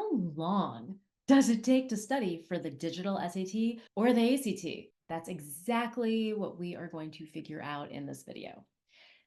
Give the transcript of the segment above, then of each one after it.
How long does it take to study for the digital SAT or the ACT? That's exactly what we are going to figure out in this video.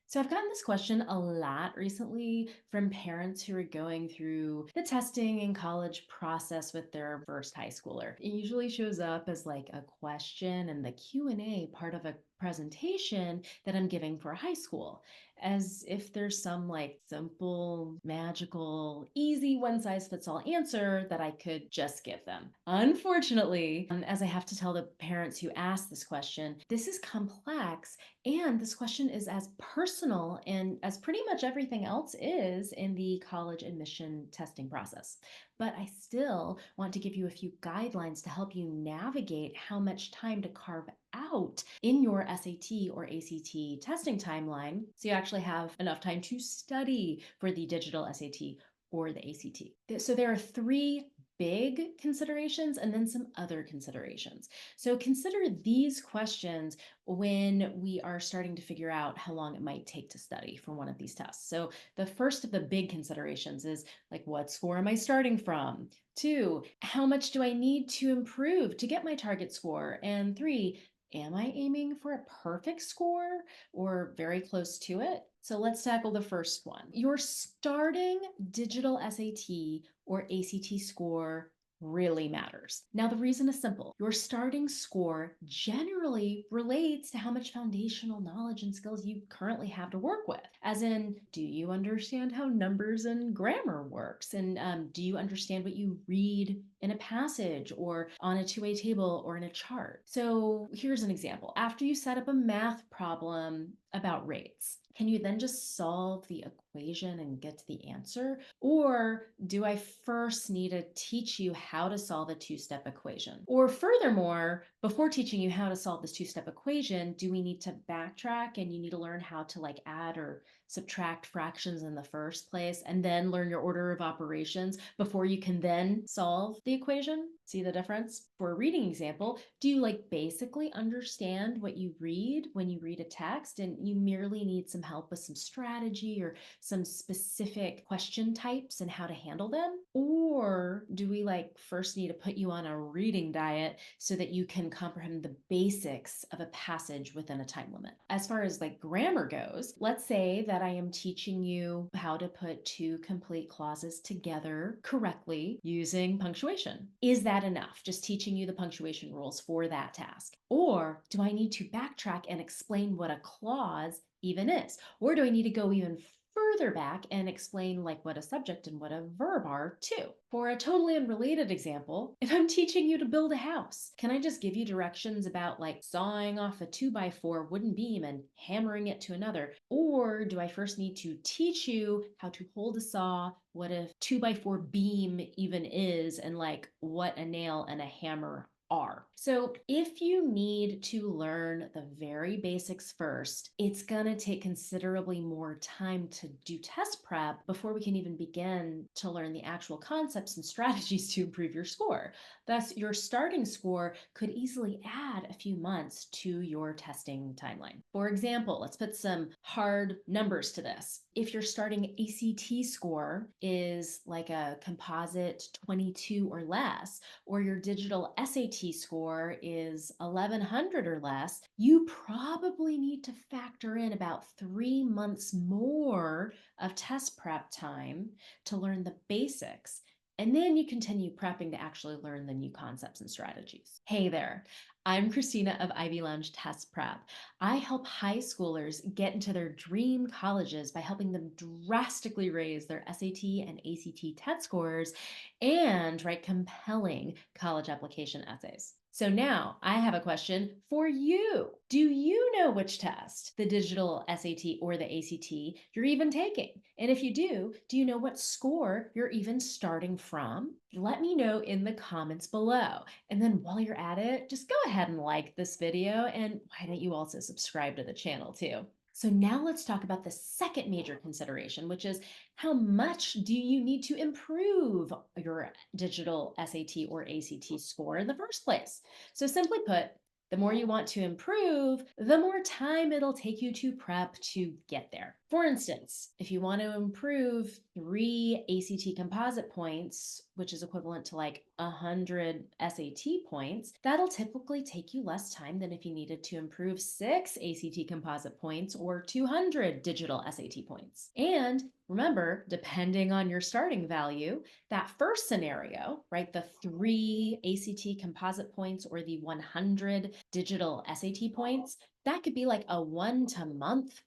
So I've gotten this question a lot recently from parents who are going through the testing and college process with their first high schooler. It usually shows up as like a question in the Q&A part of a presentation that I'm giving for high school, as if there's some like simple, magical, easy one-size-fits-all answer that I could just give them. Unfortunately, as I have to tell the parents who ask this question, this is complex and this question is as personal and as pretty much everything else is in the college admission testing process. But I still want to give you a few guidelines to help you navigate how much time to carve out in your SAT or ACT testing timeline so you actually have enough time to study for the digital SAT or the ACT. So there are three big considerations and then some other considerations. So consider these questions when we are starting to figure out how long it might take to study for one of these tests. So the first of the big considerations is like, what score am I starting from? Two, how much do I need to improve to get my target score? And three, am I aiming for a perfect score or very close to it? So let's tackle the first one. Your starting digital SAT or ACT score really matters. Now, the reason is simple. Your starting score generally relates to how much foundational knowledge and skills you currently have to work with. As in, do you understand how numbers and grammar works? And do you understand what you read in a passage or on a two-way table or in a chart? So here's an example. After you set up a math problem about rates, can you then just solve the equation and get to the answer? Or do I first need to teach you how to solve a two-step equation? Or furthermore, before teaching you how to solve this two-step equation, do we need to backtrack and you need to learn how to like add or subtract fractions in the first place and then learn your order of operations before you can then solve the equation? See the difference? For a reading example, do you like basically understand what you read when you read a text and you merely need some help with some strategy or some specific question types and how to handle them? Or do we like first need to put you on a reading diet so that you can comprehend the basics of a passage within a time limit? As far as like grammar goes, let's say that I am teaching you how to put two complete clauses together correctly using punctuation. Is that enough? Just teaching you the punctuation rules for that task? Or do I need to backtrack and explain what a clause even is? Or do I need to go even further back and explain like what a subject and what a verb are too? For a totally unrelated example, if I'm teaching you to build a house, can I just give you directions about like sawing off a 2x4 wooden beam and hammering it to another? Or do I first need to teach you how to hold a saw, what a 2x4 beam even is, and like what a nail and a hammer are? So if you need to learn the very basics first, it's gonna take considerably more time to do test prep before we can even begin to learn the actual concepts and strategies to improve your score. Thus, your starting score could easily add a few months to your testing timeline. For example, let's put some hard numbers to this. If your starting ACT score is like a composite 22 or less, or your digital SAT score is 1100 or less, you probably need to factor in about 3 months more of test prep time to learn the basics. And then you continue prepping to actually learn the new concepts and strategies. Hey there, I'm Kristina of Ivy Lounge Test Prep. I help high schoolers get into their dream colleges by helping them drastically raise their SAT and ACT test scores and write compelling college application essays. So now I have a question for you. Do you know which test, the digital SAT or the ACT, you're even taking? And if you do you know what score you're even starting from? Let me know in the comments below. And then while you're at it, just go ahead and like this video, and why don't you also subscribe to the channel too? So now let's talk about the second major consideration, which is how much do you need to improve your digital SAT or ACT score in the first place? So simply put, the more you want to improve, the more time it'll take you to prep to get there. For instance, if you want to improve 3 ACT composite points, which is equivalent to like 100 SAT points, that'll typically take you less time than if you needed to improve 6 ACT composite points or 200 digital SAT points. And remember, depending on your starting value, that first scenario, right, the 3 ACT composite points or the 100 digital SAT points, that could be like a 1 to month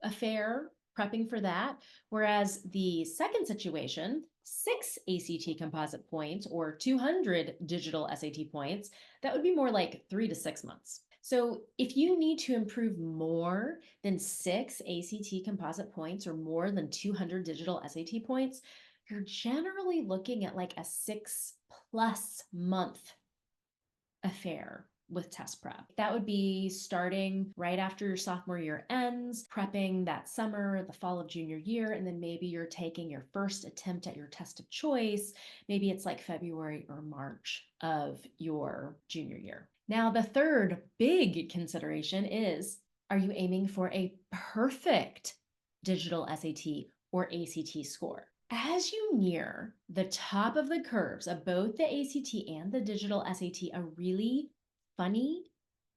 affair prepping for that. Whereas the second situation, 6 ACT composite points or 200 digital SAT points, that would be more like 3 to 6 months. So if you need to improve more than 6 ACT composite points or more than 200 digital SAT points, you're generally looking at like a 6+ month affair with test prep. That would be starting right after your sophomore year ends, prepping that summer, the fall of junior year, and then maybe you're taking your first attempt at your test of choice. Maybe it's like February or March of your junior year. Now, the third big consideration is, are you aiming for a perfect digital SAT or ACT score? As you near the top of the curves of both the ACT and the digital SAT, a really funny,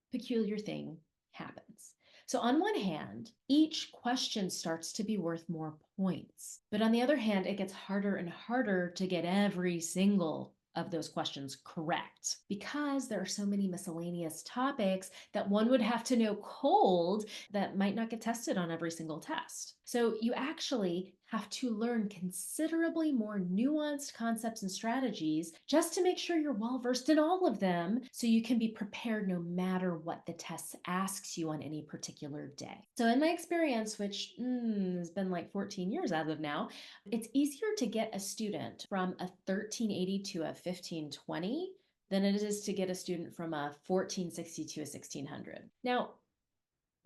peculiar thing happens. So, on one hand, each question starts to be worth more points. But on the other hand, it gets harder and harder to get every single of those questions correct because there are so many miscellaneous topics that one would have to know cold that might not get tested on every single test. So you actually have to learn considerably more nuanced concepts and strategies just to make sure you're well versed in all of them so you can be prepared no matter what the test asks you on any particular day. So in my experience, which has been like 14 years as of now, it's easier to get a student from a 1380 to a 1520 than it is to get a student from a 1460 to a 1600. Now,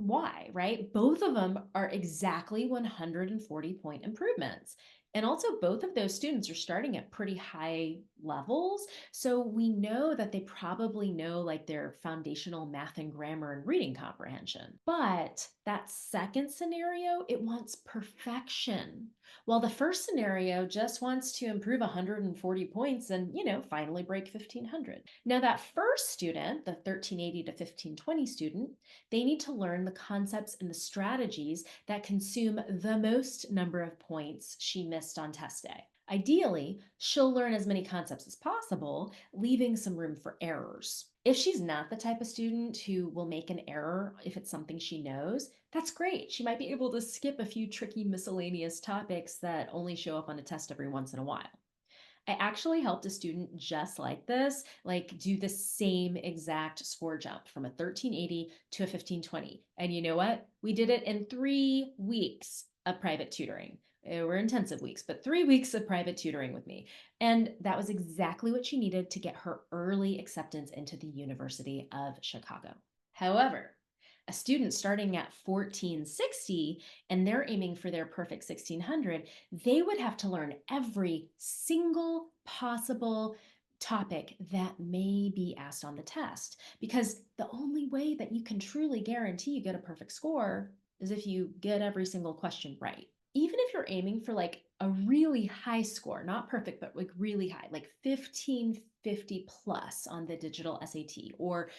why, right? Both of them are exactly 140-point improvements. And also, both of those students are starting at pretty high levels. So we know that they probably know like their foundational math and grammar and reading comprehension. But that second scenario, it wants perfection. While the first scenario just wants to improve 140 points and, finally break 1500. Now, that first student, the 1380 to 1520 student, they need to learn the concepts and the strategies that consume the most number of points she missed on test day. Ideally, she'll learn as many concepts as possible, leaving some room for errors. If she's not the type of student who will make an error if it's something she knows, that's great. She might be able to skip a few tricky miscellaneous topics that only show up on a test every once in a while. I actually helped a student just like this, like do the same exact score jump from a 1380 to a 1520. And you know what? We did it in 3 weeks of private tutoring. They were intensive weeks, but 3 weeks of private tutoring with me. And that was exactly what she needed to get her early acceptance into the University of Chicago. However, a student starting at 1460 and they're aiming for their perfect 1600, they would have to learn every single possible topic that may be asked on the test. Because the only way that you can truly guarantee you get a perfect score is if you get every single question right. Even if you're aiming for like a really high score, not perfect, but like really high, like 1550 plus on the digital SAT or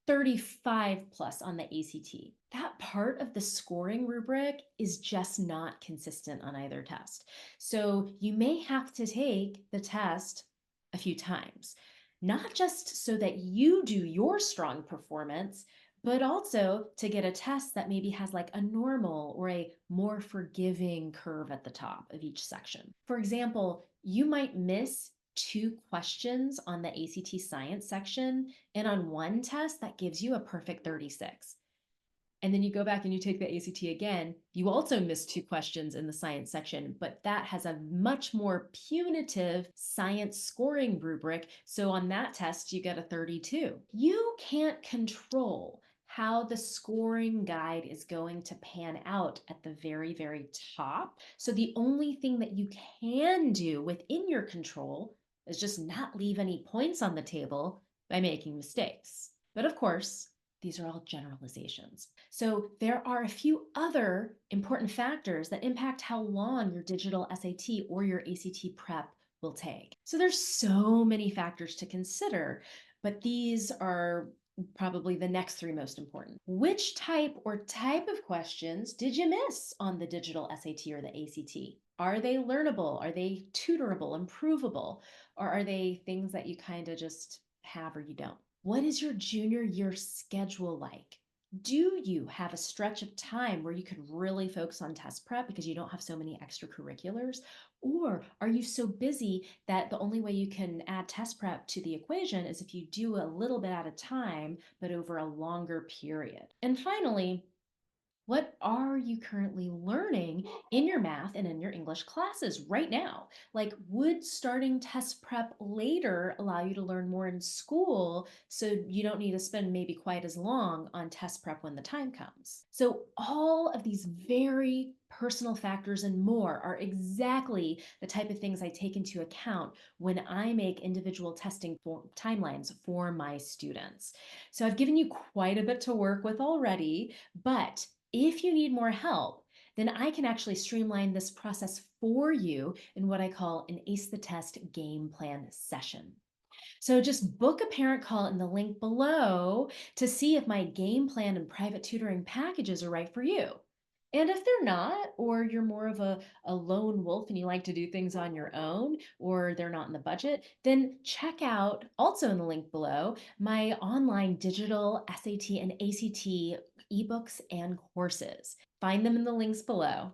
35 plus on the ACT. That part of the scoring rubric is just not consistent on either test. So you may have to take the test a few times, not just so that you do your strong performance, but also to get a test that maybe has like a normal or a more forgiving curve at the top of each section. For example, you might miss 2 questions on the ACT science section, and on one test that gives you a perfect 36. And then you go back and you take the ACT again, you also miss 2 questions in the science section, but that has a much more punitive science scoring rubric. So on that test, you get a 32. You can't control how the scoring guide is going to pan out at the very, very top. So the only thing that you can do within your control is just not leave any points on the table by making mistakes. But of course, These are all generalizations. So there are a few other important factors that impact how long your digital SAT or your ACT prep will take. So there's so many factors to consider, but these are probably the next three most important. Which type of questions did you miss on the digital SAT or the ACT? Are they learnable? Are they tutorable, improvable? Or are they things that you kind of just have or you don't? What is your junior year schedule like? Do you have a stretch of time where you could really focus on test prep because you don't have so many extracurriculars? Or are you so busy that the only way you can add test prep to the equation is if you do a little bit at a time, but over a longer period? And finally, what are you currently learning in your math and in your English classes right now? Like, would starting test prep later allow you to learn more in school so you don't need to spend maybe quite as long on test prep when the time comes? So, all of these very personal factors and more are exactly the type of things I take into account when I make individual testing timelines for my students. So, I've given you quite a bit to work with already, but if you need more help, then I can actually streamline this process for you in what I call an Ace the Test game plan session. So just book a parent call in the link below to see if my game plan and private tutoring packages are right for you. And if they're not, or you're more of a lone wolf and you like to do things on your own, or they're not in the budget, then check out, also in the link below, my online digital SAT and ACT ebooks and courses. Find them in the links below.